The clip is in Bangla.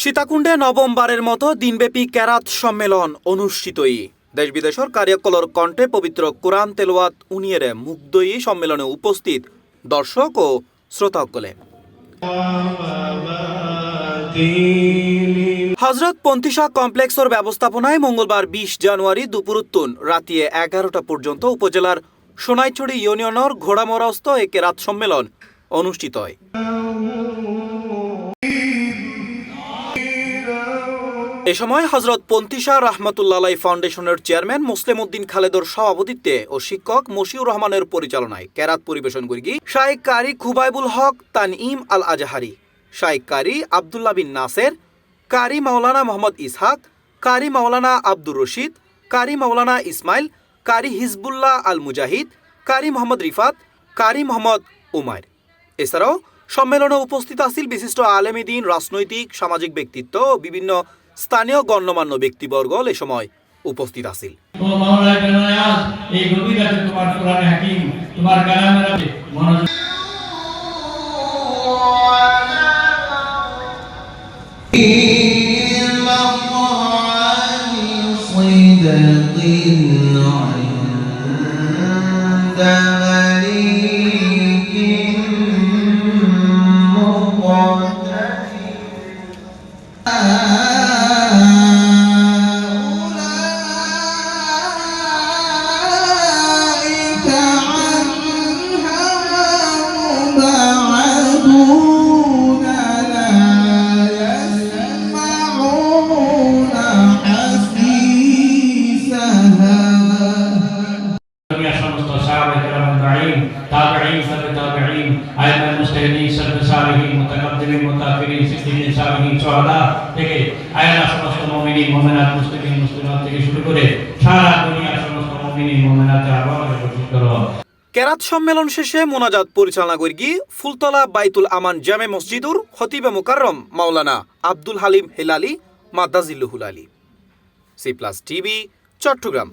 সীতাকুণ্ডে নবমবারের মতো দিনব্যাপী কেরাত সম্মেলন অনুষ্ঠিতই। দেশ বিদেশের কারিয়াকলর কণ্ঠে পবিত্র কোরআন তেলাওয়াত উনিয়েরে মুগ্ধই সম্মেলনে উপস্থিত দর্শক ও শ্রোতাসকলে। হজরত পন্থিশা কমপ্লেক্সর ব্যবস্থাপনায় মঙ্গলবার ২০ জানুয়ারি দুপুরুত্তুন রাতিয়ে ১১টা পর্যন্ত উপজেলার সোনাইছড়ি ইউনিয়নের ঘোড়ামরাস্ত এ কেরাত সম্মেলন অনুষ্ঠিত হয়। এ সময় হজরত পন্থিশা রহমতুল্লাহ ফাউন্ডেশনের চেয়ারম্যান মুসলিম উদ্দিন খালেদর সভাপতিত্বে ও শিক্ষক মশিউর রহমানের পরিচালনায় কেরাত পরিবেশন করি শাইখ কারি খুবাইবুল হক তানঈম আল আজহারি, শাইখ কারি আবদুল্লাহ বিন নাসের, কারি মাওলানা মোহাম্মদ ইসহাক, কারি মাওলানা আব্দুর রশিদ, কারি মাওলানা ইসমাইল, কারি হিজবুল্লাহ আল মুজাহিদ, কারি মোহাম্মদ রিফাত, কারি মোহাম্মদ উমায়ের। এছাড়াও সম্মেলনে উপস্থিত আছিল বিশিষ্ট আলেম দ্বীন, রাজনৈতিক সামাজিক ব্যক্তিত্ব ও বিভিন্ন স্থানীয় গণ্যমান্য ব্যক্তিবর্গ এ সময় উপস্থিত আছিল। কেরাত সম্মেলন শেষে মোনাজাত পরিচালনা করি ফুলতলা বাইতুল আমান জামে মসজিদুর খতিবে মুকাররম মাওলানা আব্দুল হালিম হেলালি মাদ্দাজিল্লুহুল আলী। C plus TV, Chittagong.